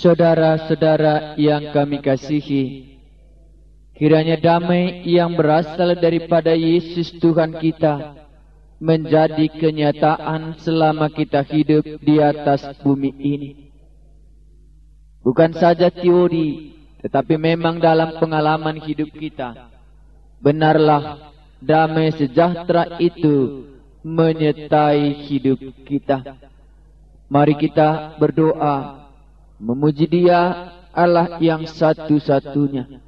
Saudara-saudara yang kami kasihi, kiranya damai yang berasal daripada Yesus Tuhan kita menjadi kenyataan selama kita hidup di atas bumi ini. Bukan saja teori, tetapi memang dalam pengalaman hidup kita. Benarlah damai sejahtera itu menyertai hidup kita. Mari kita berdoa, memuji Dia, Allah yang satu-satunya.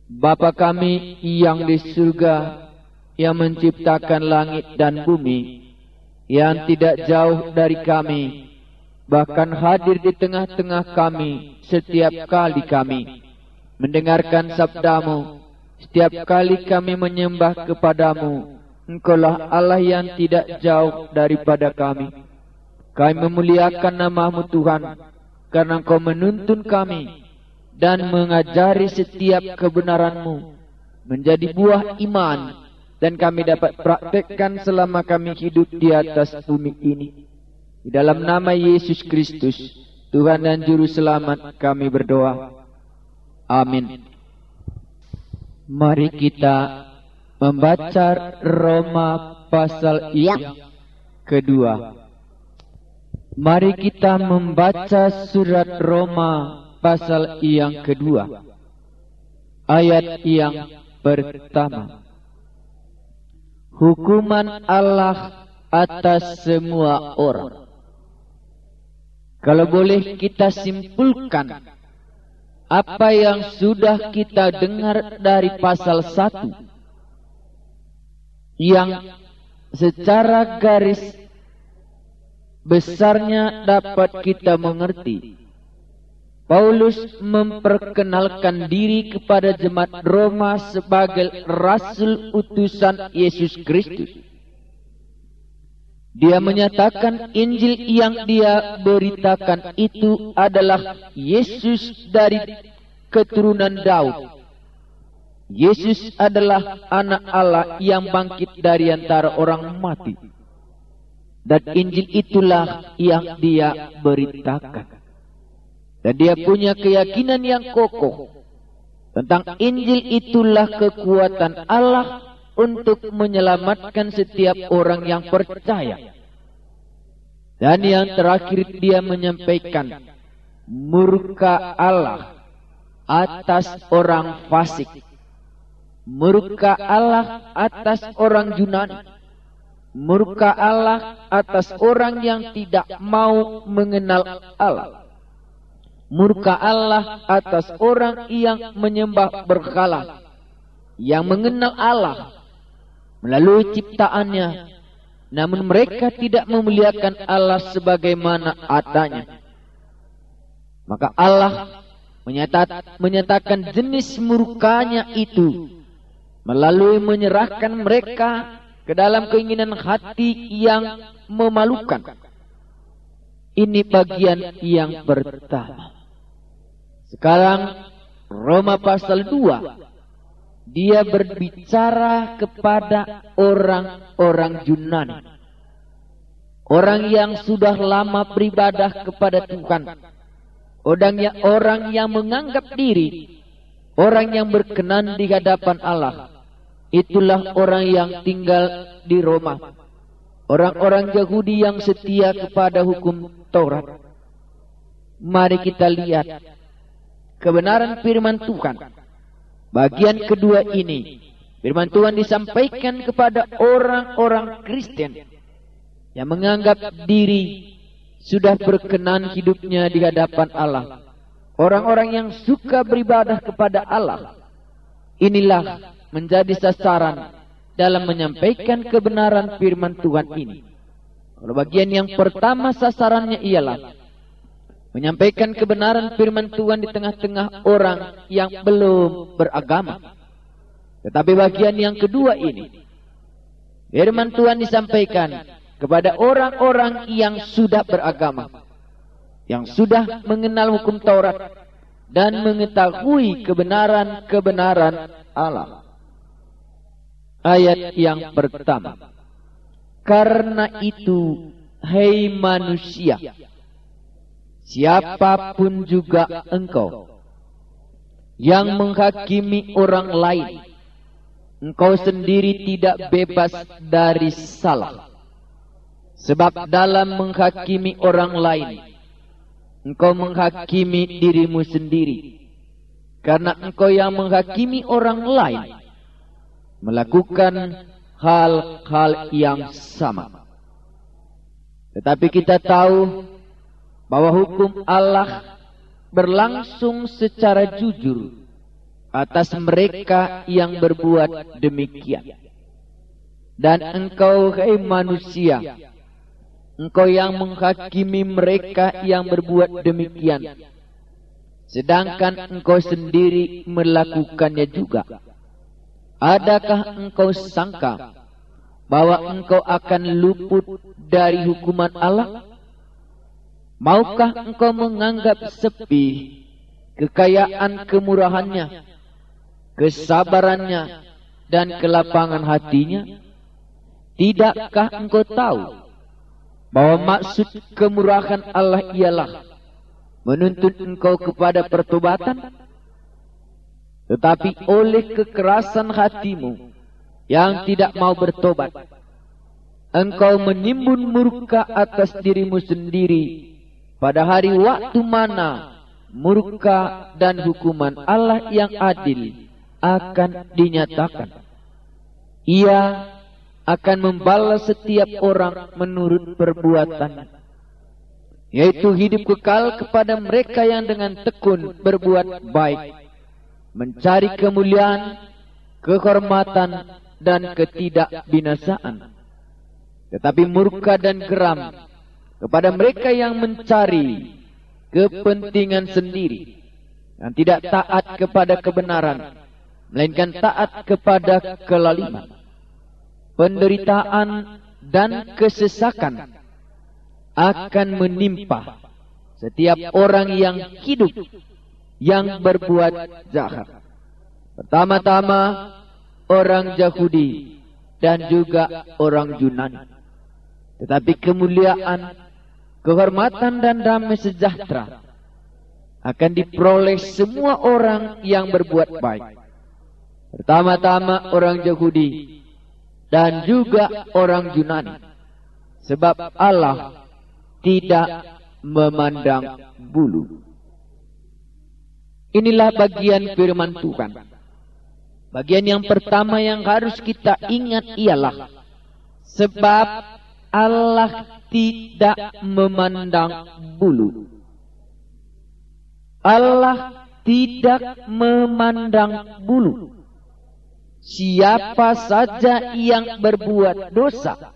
Bapa kami yang di surga, yang menciptakan langit dan bumi, yang tidak jauh dari kami, bahkan hadir di tengah-tengah kami setiap kali kami mendengarkan sabdamu, setiap kali kami menyembah kepadamu. Engkaulah Allah yang tidak jauh daripada kami. Kami memuliakan nama-Mu Tuhan, karena Engkau menuntun kami dan mengajari setiap kebenaran-Mu menjadi buah iman, dan kami dapat praktekkan selama kami hidup di atas bumi ini. Di dalam nama Yesus Kristus, Tuhan dan Juru Selamat, kami berdoa. Amin. Mari kita membaca Roma pasal yang kedua. Mari kita membaca surat Roma pasal yang kedua, ayat yang pertama. Hukuman Allah atas semua orang. Kalau boleh kita simpulkan apa yang sudah kita dengar dari pasal 1, yang secara garis besarnya dapat kita mengerti. Paulus memperkenalkan diri kepada jemaat Roma sebagai rasul utusan Yesus Kristus. Dia menyatakan Injil yang dia beritakan itu adalah Yesus dari keturunan Daud. Yesus adalah anak Allah yang bangkit dari antara orang mati. Dan Injil itulah yang dia beritakan. Dan dia punya keyakinan yang kokoh tentang Injil itulah kekuatan Allah untuk menyelamatkan setiap orang yang percaya. Dan yang terakhir dia menyampaikan murka Allah atas orang fasik, murka Allah atas orang Yunani, murka Allah atas orang yang tidak mau mengenal Allah, murka Allah atas orang yang menyembah berhala, yang mengenal Allah melalui ciptaannya, namun mereka tidak memuliakan Allah sebagaimana adanya. Maka Allah menyatakan jenis murkanya itu melalui menyerahkan mereka ke dalam keinginan hati yang memalukan. Ini bagian yang pertama. Sekarang Roma pasal 2, dia berbicara kepada orang-orang Yunani, orang yang sudah lama beribadah kepada Tuhan, orang yang menganggap diri orang yang berkenan di hadapan Allah. Itulah orang yang tinggal di Roma, orang-orang Yahudi yang setia kepada hukum Taurat. Mari kita lihat kebenaran firman Tuhan. Bagian kedua ini, firman Tuhan disampaikan kepada orang-orang Kristen yang menganggap diri sudah berkenan hidupnya di hadapan Allah. Orang-orang yang suka beribadah kepada Allah. Inilah menjadi sasaran dalam menyampaikan kebenaran firman Tuhan ini. Kalau bagian yang pertama sasarannya ialah menyampaikan kebenaran firman Tuhan di tengah-tengah orang yang belum beragama. Tetapi bagian yang kedua ini, firman Tuhan disampaikan kepada orang-orang yang sudah beragama, yang sudah mengenal hukum Taurat dan mengetahui kebenaran-kebenaran Allah. Ayat yang pertama. Karena itu, hai manusia, siapapun juga engkau yang menghakimi orang lain, engkau sendiri tidak bebas dari salah. Sebab dalam menghakimi orang lain, engkau menghakimi dirimu sendiri. Karena engkau yang menghakimi orang lain melakukan hal-hal yang sama. Tetapi kita tahu bahwa hukum Allah berlangsung secara jujur atas mereka yang berbuat demikian. Dan engkau, hai manusia, engkau yang menghakimi mereka yang berbuat demikian, sedangkan engkau sendiri melakukannya juga. Adakah engkau sangka bahwa engkau akan luput dari hukuman Allah? Maukah engkau menganggap sepi kekayaan kemurahannya, kesabarannya, dan kelapangan hatinya? Tidakkah engkau tahu bahwa maksud kemurahan Allah ialah menuntut engkau kepada pertobatan? Tetapi oleh kekerasan hatimu yang tidak mau bertobat, engkau menimbun murka atas dirimu sendiri pada hari waktu mana murka dan hukuman Allah yang adil akan dinyatakan. Ia akan membalas setiap orang menurut perbuatan, yaitu hidup kekal kepada mereka yang dengan tekun berbuat baik, mencari kemuliaan, kehormatan, dan ketidakbinasaan. Tetapi murka dan geram kepada mereka yang mencari kepentingan sendiri, yang tidak taat kepada kebenaran, melainkan taat kepada kelaliman. Penderitaan dan kesesakan akan menimpa setiap orang yang hidup yang berbuat jahat. Pertama-tama orang Yahudi dan juga orang Yunani. Tetapi kemuliaan, kehormatan, dan damai sejahtera akan diperoleh semua orang yang berbuat baik. Pertama-tama orang Yahudi dan juga orang Yunani. Sebab Allah tidak memandang bulu. Inilah bagian firman Tuhan. Bagian yang pertama yang harus kita ingat ialah sebab Allah tidak memandang bulu. Allah tidak memandang bulu. Siapa saja yang berbuat dosa,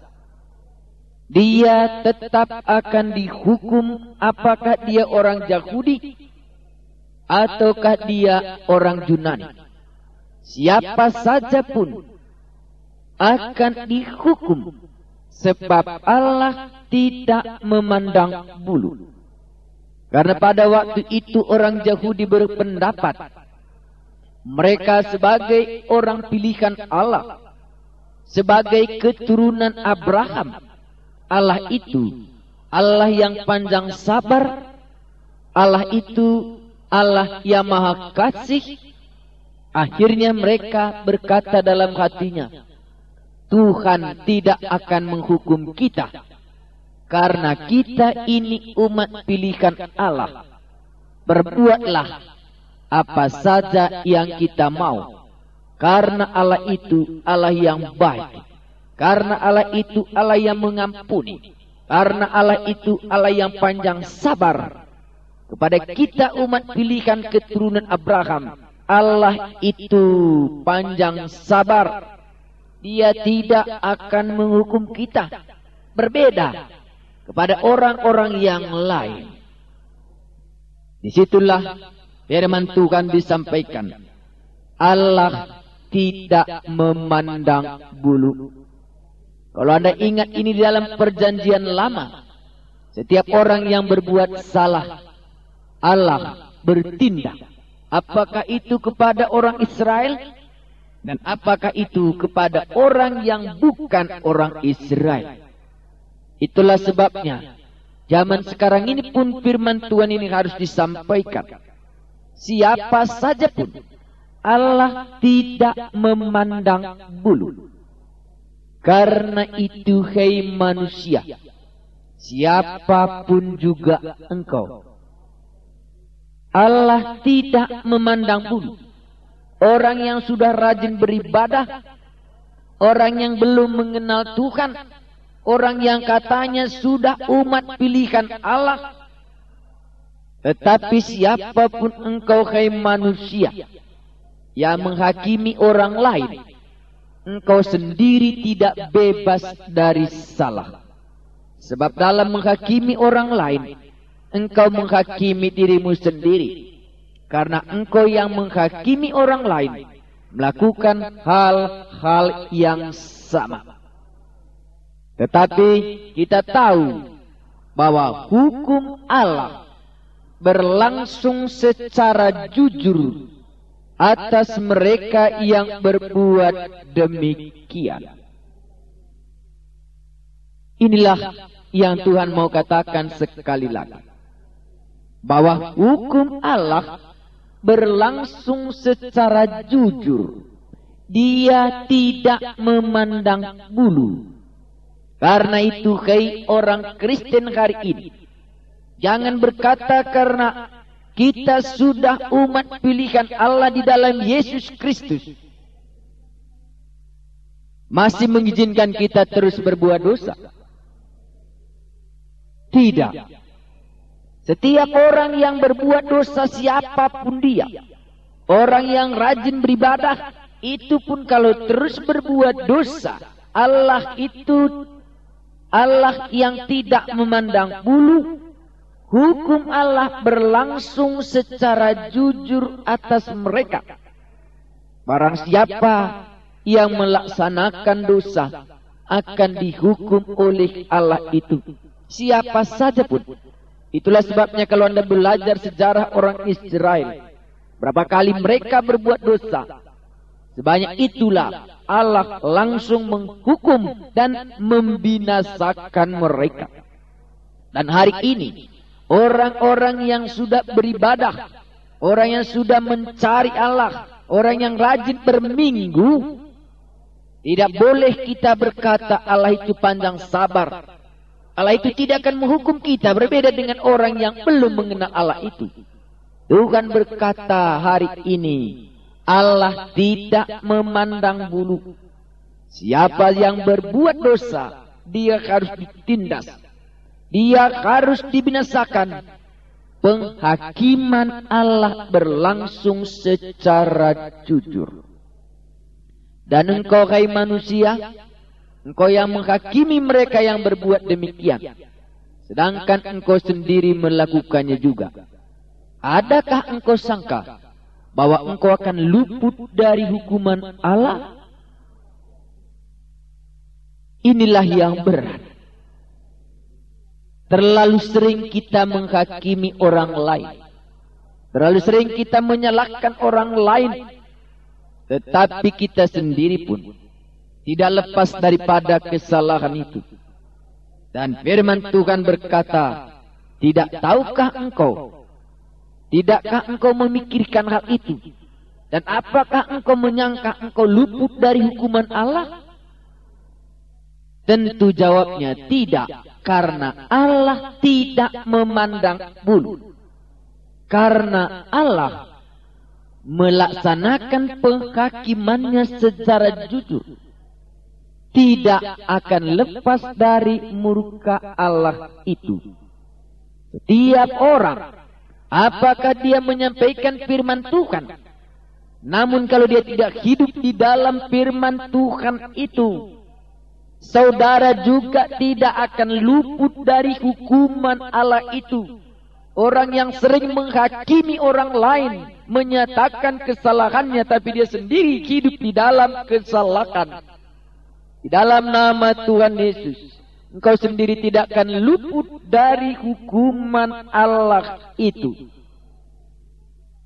dia tetap akan dihukum, apakah dia orang Yahudi ataukah dia orang Yunani. Siapa saja pun akan dihukum, sebab Allah tidak memandang bulu. Karena pada waktu itu orang Yahudi berpendapat mereka sebagai orang pilihan Allah, sebagai keturunan Abraham. Allah itu Allah yang panjang sabar, Allah itu Allah yang maha kasih. Akhirnya mereka berkata dalam hatinya, Tuhan tidak akan menghukum kita, karena kita ini umat pilihan Allah. Berbuatlah apa saja yang kita mau, karena Allah itu Allah yang baik, karena Allah itu Allah yang mengampuni, karena Allah itu Allah yang panjang sabar. Kepada kita umat pilihan keturunan Abraham, Allah itu panjang sabar. Dia tidak akan menghukum kita, berbeda kepada orang-orang yang lain. Disitulah firman Tuhan disampaikan, Allah tidak memandang bulu. Kalau Anda ingat ini di dalam perjanjian lama, setiap orang yang berbuat salah, Allah bertindak. Apakah itu kepada orang Israel, dan apakah itu kepada orang yang bukan orang Israel. Itulah sebabnya Zaman sekarang ini pun firman Tuhan ini harus disampaikan. Siapa saja pun, Allah tidak memandang bulu. Karena itu, hai manusia, siapapun juga engkau, Allah tidak memandang bulu. Orang yang sudah rajin beribadah, orang yang belum mengenal Tuhan, orang yang katanya sudah umat pilihan Allah. Tetapi siapapun engkau, hai manusia, yang menghakimi orang lain, engkau sendiri tidak bebas dari salah. Sebab dalam menghakimi orang lain, engkau menghakimi dirimu sendiri. Karena engkau yang menghakimi orang lain melakukan hal-hal yang sama. Tetapi kita tahu bahwa hukum Allah berlangsung secara jujur atas mereka yang berbuat demikian. Inilah yang Tuhan mau katakan sekali lagi, bahwa hukum Allah berlangsung secara jujur. Dia tidak memandang bulu. Karena itu, hai orang Kristen hari ini, jangan berkata karena kita sudah umat pilihan Allah di dalam Yesus Kristus, masih mengizinkan kita terus berbuat dosa. Tidak. Setiap orang yang berbuat dosa, siapapun dia, orang yang rajin beribadah, itu pun kalau terus berbuat dosa, Allah yang tidak memandang bulu. Hukum Allah berlangsung secara jujur atas mereka. Barang siapa yang melaksanakan dosa akan dihukum oleh Allah itu, siapa saja pun. Itulah sebabnya kalau Anda belajar sejarah orang Israel, berapa kali mereka berbuat dosa, sebanyak itulah Allah langsung menghukum dan membinasakan mereka. Dan hari ini, orang-orang yang sudah beribadah, orang yang sudah mencari Allah, orang yang rajin berminggu, tidak boleh kita berkata Allah itu panjang sabar. Allah itu tidak akan menghukum kita, berbeda dengan orang yang belum mengenal Allah itu. Tuhan berkata hari ini, Allah tidak memandang bulu. Siapa yang berbuat dosa, dia harus ditindas. Dia harus dibinasakan. Penghakiman Allah berlangsung secara jujur. Dan engkau, hai manusia, engkau yang menghakimi mereka yang berbuat demikian, sedangkan engkau sendiri melakukannya juga. Adakah engkau sangka bahwa engkau akan luput dari hukuman Allah? Inilah yang berat. Terlalu sering kita menghakimi orang lain. Terlalu sering kita menyalahkan orang lain. Tetapi kita sendiri pun tidak lepas daripada kesalahan itu. Dan firman Tuhan berkata, tidak tahukah engkau? Tidakkah engkau memikirkan hal itu? Dan apakah engkau menyangka engkau luput dari hukuman Allah? Tentu jawabnya tidak, karena Allah tidak memandang bulu. Karena Allah melaksanakan penghakimannya secara jujur, tidak akan lepas dari murka Allah itu. Setiap orang, apakah dia menyampaikan firman Tuhan, namun kalau dia tidak hidup di dalam firman Tuhan itu, saudara juga tidak akan luput dari hukuman Allah itu. Orang yang sering menghakimi orang lain, menyatakan kesalahannya, tapi dia sendiri hidup di dalam kesalahan. Di dalam nama Tuhan Yesus, engkau sendiri tidak akan luput dari hukuman Allah itu.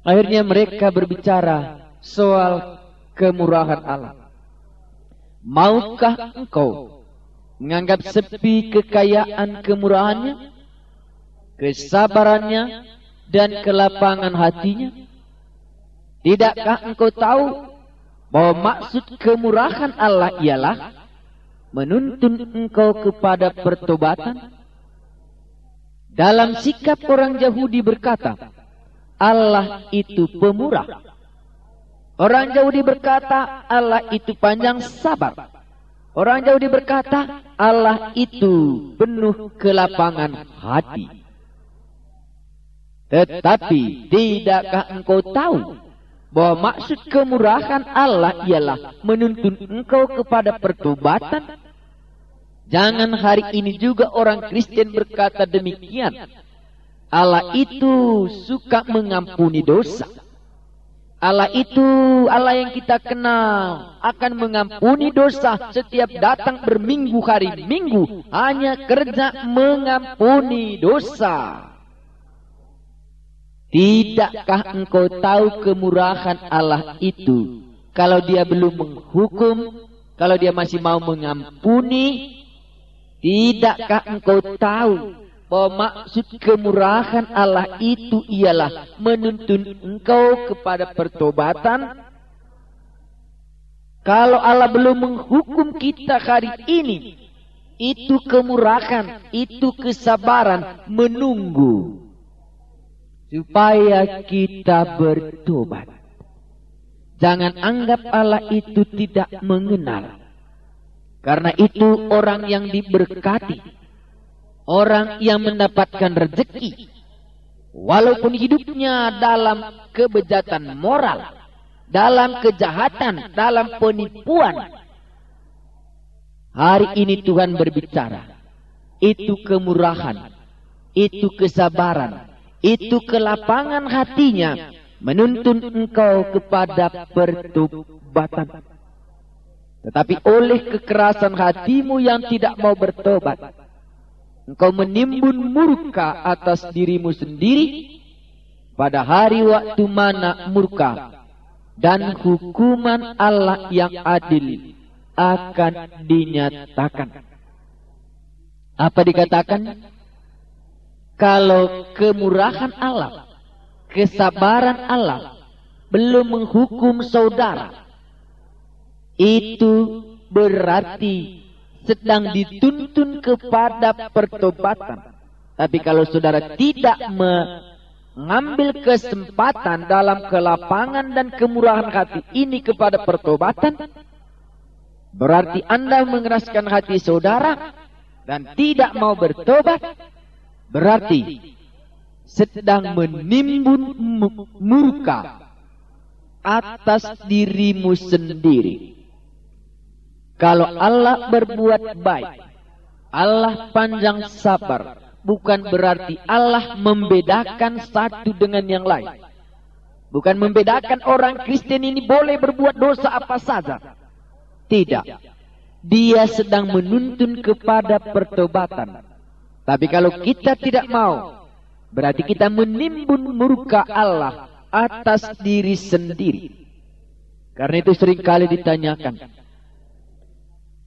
Akhirnya mereka berbicara soal kemurahan Allah. Maukah engkau menganggap sepi kekayaan kemurahannya? kesabarannya, dan kelapangan hatinya? Tidakkah engkau tahu bahwa maksud kemurahan Allah ialah menuntun engkau kepada pertobatan? Dalam sikap orang Yahudi berkata, Allah itu pemurah. Orang Yahudi berkata, Allah itu panjang sabar. Orang Yahudi berkata, Allah itu penuh kelapangan hati. Tetapi tidakkah engkau tahu bahwa maksud kemurahan Allah ialah menuntun engkau kepada pertobatan? Jangan hari ini juga orang Kristen berkata demikian. Allah itu suka mengampuni dosa. Allah itu, Allah yang kita kenal, akan mengampuni dosa. Setiap datang berminggu hari minggu, hanya kerja mengampuni dosa. Tidakkah engkau tahu kemurahan Allah itu? Kalau dia belum menghukum, kalau dia masih mau mengampuni, tidakkah engkau tahu bahwa maksud kemurahan Allah itu ialah menuntun engkau kepada pertobatan? Kalau Allah belum menghukum kita hari ini, itu kemurahan, itu kesabaran menunggu supaya kita bertobat. Jangan anggap Allah itu tidak mengenal. Karena itu orang yang diberkati, orang yang mendapatkan rezeki, walaupun hidupnya dalam kebejatan moral, dalam kejahatan, dalam penipuan, hari ini Tuhan berbicara. Itu kemurahan, itu kesabaran, itu kelapangan hatinya, menuntun engkau kepada pertobatan. Tetapi oleh kekerasan hatimu yang tidak mau bertobat, engkau menimbun murka atas dirimu sendiri pada hari waktu mana murka dan hukuman Allah yang adil akan dinyatakan. Apa dikatakan? Kalau kemurahan Allah, kesabaran Allah belum menghukum saudara, itu berarti sedang dituntun kepada pertobatan. Tapi kalau saudara tidak mengambil kesempatan dalam kelapangan dan kemurahan hati ini kepada pertobatan, berarti Anda mengeraskan hati saudara dan tidak mau bertobat, berarti sedang menimbun murka atas dirimu sendiri. Kalau Allah berbuat baik, Allah panjang sabar, bukan berarti Allah membedakan satu dengan yang lain. Bukan membedakan orang Kristen ini boleh berbuat dosa apa saja. Tidak. Dia sedang menuntun kepada pertobatan. Tapi kalau kita tidak mau, berarti kita menimbun murka Allah atas diri sendiri. Karena itu seringkali ditanyakan,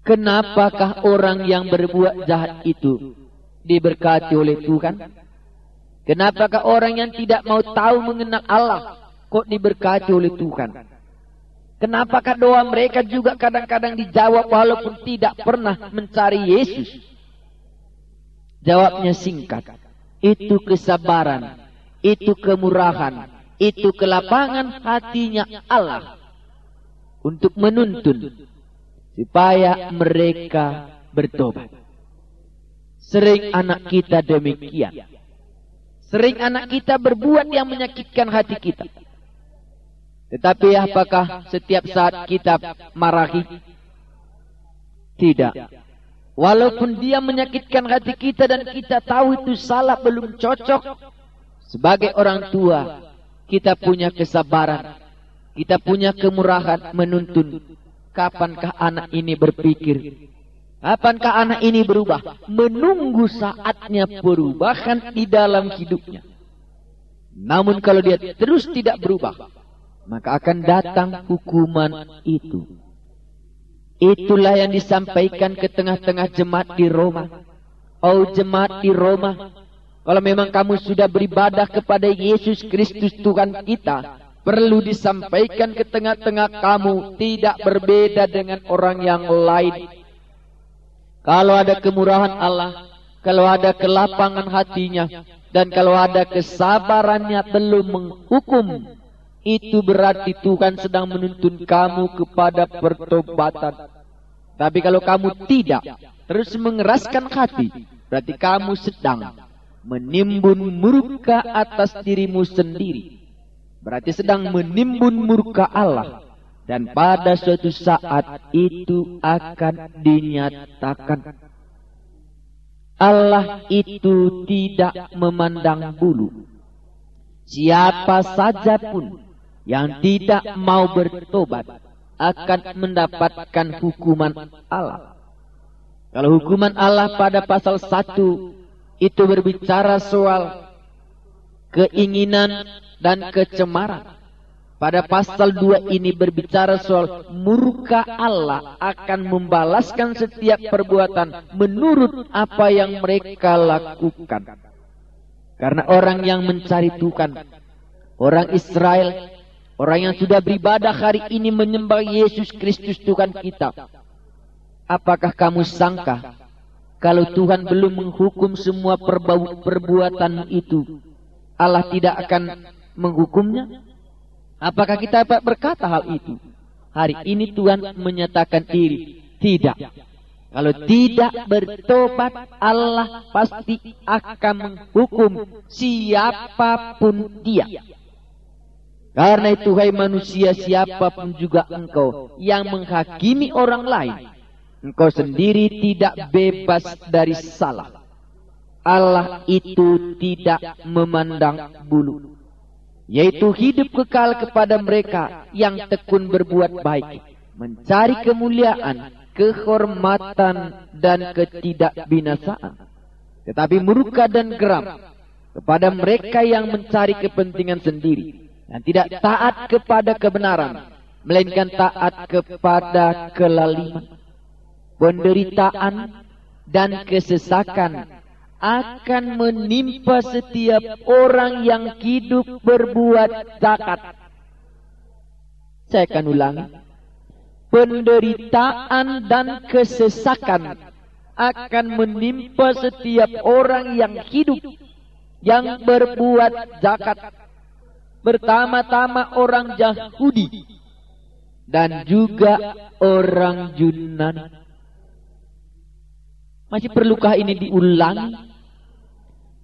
kenapakah orang yang berbuat jahat itu diberkati oleh Tuhan? Kenapakah orang yang tidak mau tahu mengenal Allah kok diberkati oleh Tuhan? Kenapakah doa mereka juga kadang-kadang dijawab walaupun tidak pernah mencari Yesus? Jawabnya singkat. Itu kesabaran, itu kemurahan, itu kelapangan hatinya Allah untuk menuntun supaya mereka bertobat. Sering anak kita demikian. Sering anak kita berbuat yang menyakitkan hati kita. Tetapi apakah setiap saat kita marahi? Tidak. Walaupun dia menyakitkan hati kita dan kita tahu itu salah, belum cocok. Sebagai orang tua, kita punya kesabaran. Kita punya kemurahan menuntun. Kapankah anak ini berpikir? Kapankah anak ini berubah? Menunggu saatnya perubahan di dalam hidupnya. Namun kalau dia terus tidak berubah, maka akan datang hukuman itu. Itulah yang disampaikan ke tengah-tengah jemaat di Roma. Oh jemaat di Roma, Kalau memang kamu sudah beribadah kepada Yesus Kristus Tuhan kita, perlu disampaikan ke tengah-tengah kamu, tidak berbeda dengan orang yang lain. Kalau ada kemurahan Allah, kalau ada kelapangan hatinya, dan kalau ada kesabarannya belum menghukum, itu berarti Tuhan sedang menuntun kamu kepada pertobatan. Tapi kalau kamu tidak terus mengeraskan hati, berarti kamu sedang menimbun murka atas dirimu sendiri. Berarti sedang menimbun murka Allah. Dan pada suatu saat itu akan dinyatakan. Allah itu tidak memandang bulu. Siapa saja pun yang tidak mau bertobat akan mendapatkan hukuman Allah. Kalau hukuman Allah pada pasal 1 itu berbicara soal keinginan dan kecemaran. Pada pasal 2 ini berbicara soal murka Allah akan membalaskan setiap perbuatan menurut apa yang mereka lakukan. Karena orang yang mencari Tuhan, orang Israel, orang yang sudah beribadah hari ini menyembah Yesus Kristus Tuhan kita. Apakah kamu sangka kalau Tuhan belum menghukum semua perbuatan itu, Allah tidak akan menghukumnya? Apakah kita dapat berkata hal itu? Hari ini Tuhan menyatakan diri, tidak. Kalau tidak bertobat, Allah pasti akan menghukum siapapun dia. Karena itu, hai manusia, siapapun juga engkau yang menghakimi orang lain, engkau sendiri tidak bebas dari salah. Allah itu tidak memandang bulu, yaitu hidup kekal kepada mereka yang tekun berbuat baik, mencari kemuliaan, kehormatan, dan ketidakbinasaan. Tetapi murka dan geram kepada mereka yang mencari kepentingan sendiri dan tidak taat kepada kebenaran, melainkan taat kepada kelaliman. Penderitaan dan kesesakan akan menimpa setiap orang yang hidup berbuat zakat. Saya akan ulangi. Penderitaan dan kesesakan akan menimpa setiap orang yang hidup yang berbuat zakat. Pertama-tama orang Yahudi dan juga orang Yunani. Masih perlukah ini diulangi?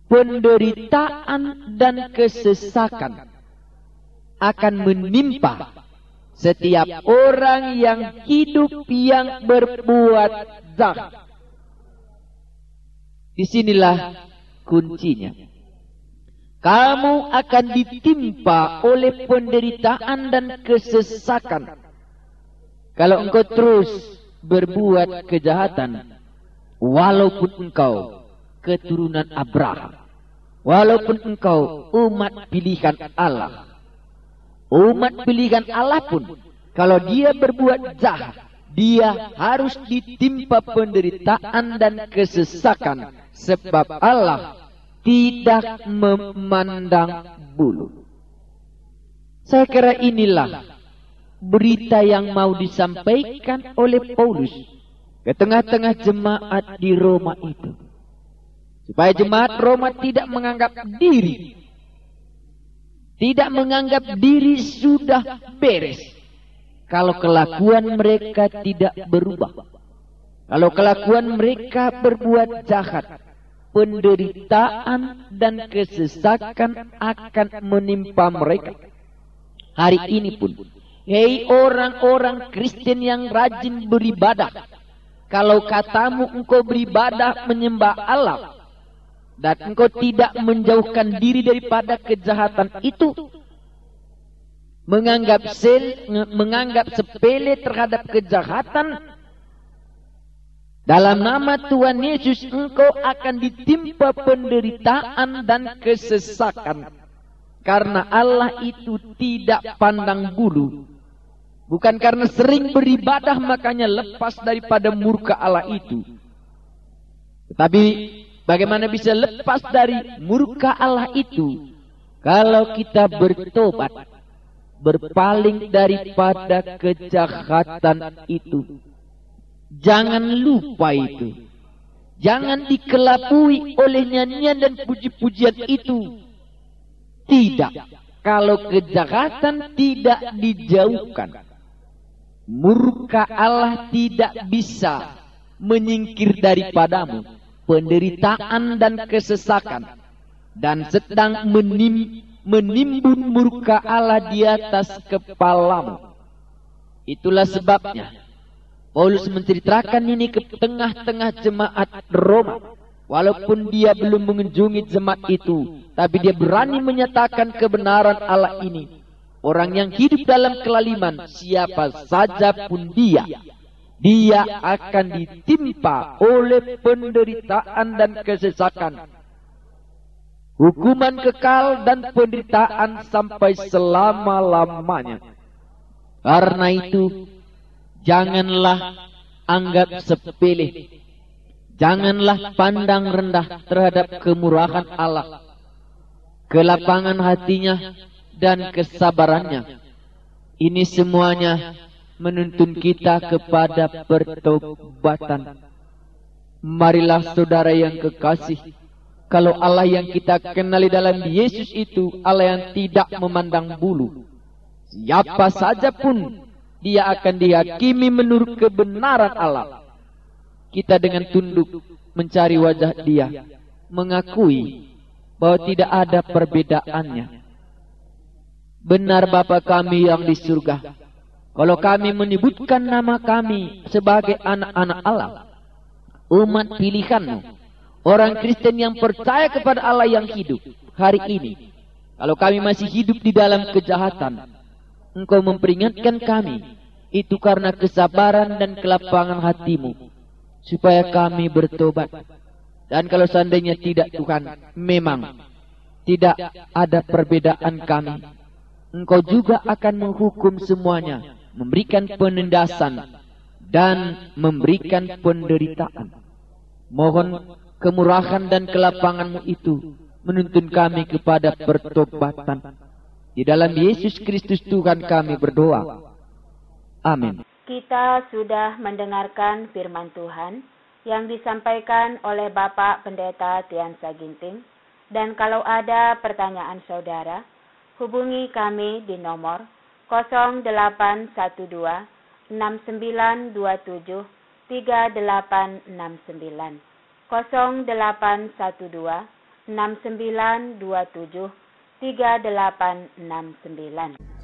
Penderitaan dan kesesakan akan menimpa setiap orang yang hidup yang berbuat zakat. Disinilah kuncinya. Kamu akan ditimpa oleh penderitaan dan kesesakan kalau engkau terus berbuat kejahatan, walaupun engkau keturunan Abraham, walaupun engkau umat pilihan Allah. Umat pilihan Allah pun, kalau dia berbuat jahat, dia harus ditimpa penderitaan dan kesesakan, sebab Allah tidak memandang bulu. Saya kira inilah berita yang mau disampaikan oleh Paulus ke tengah-tengah jemaat di Roma itu, supaya jemaat Roma tidak menganggap diri sudah beres kalau kelakuan mereka tidak berubah. Kalau kelakuan mereka berbuat jahat, penderitaan dan kesesakan akan menimpa mereka. Hari ini pun, hei orang-orang Kristen yang rajin beribadah, kalau katamu engkau beribadah menyembah Allah dan engkau tidak menjauhkan diri daripada kejahatan itu, menganggap sepele terhadap kejahatan, dalam nama Tuhan Yesus engkau akan ditimpa penderitaan dan kesesakan. Karena Allah itu tidak pandang bulu. Bukan karena sering beribadah makanya lepas daripada murka Allah itu. Tetapi Bagaimana bisa lepas dari murka Allah itu? Kalau kita bertobat, berpaling daripada kejahatan itu. Jangan lupa itu. Jangan dikelabui oleh nyanyian dan puji-pujian itu. Tidak. Kalau kejahatan tidak dijauhkan, murka Allah tidak bisa menyingkir daripadamu. Penderitaan dan kesesakan, dan sedang menimbun murka Allah di atas kepalamu. Itulah sebabnya Paulus menceritakan ini ke tengah-tengah jemaat Roma. Walaupun dia belum mengunjungi jemaat itu, tapi dia berani menyatakan kebenaran Allah ini. Orang yang hidup dalam kelaliman, siapa saja pun dia akan ditimpa oleh penderitaan dan kesesakan, hukuman kekal dan penderitaan sampai selama-lamanya. Karena itu, janganlah anggap sepele, janganlah pandang rendah terhadap kemurahan Allah, kelapangan hatinya dan kesabarannya. Ini semuanya menuntun kita kepada pertobatan. Marilah saudara yang kekasih, kalau Allah yang kita kenali dalam Yesus itu Allah yang tidak memandang bulu, siapa saja pun dia akan dihakimi menurut kebenaran Allah. Kita dengan tunduk mencari wajah dia, mengakui bahwa tidak ada perbedaannya. Benar Bapa kami yang di surga, kalau kami menyebutkan nama kami sebagai anak-anak Allah, umat pilihan-Mu, orang Kristen yang percaya kepada Allah yang hidup hari ini, kalau kami masih hidup di dalam kejahatan, Engkau memperingatkan kami, itu karena kesabaran dan kelapangan hati-Mu, supaya kami bertobat. Dan kalau seandainya tidak Tuhan, memang tidak ada perbedaan kami, Engkau juga akan menghukum semuanya, memberikan penindasan dan memberikan penderitaan. Mohon kemurahan dan kelapangan-Mu itu menuntun kami kepada pertobatan. Di dalam Yesus Kristus Tuhan kami berdoa. Amin. Kita sudah mendengarkan firman Tuhan yang disampaikan oleh Bapak Pendeta Tian Saginting. Dan kalau ada pertanyaan saudara, hubungi kami di nomor 0812 6927 3869 0812 6927 3869.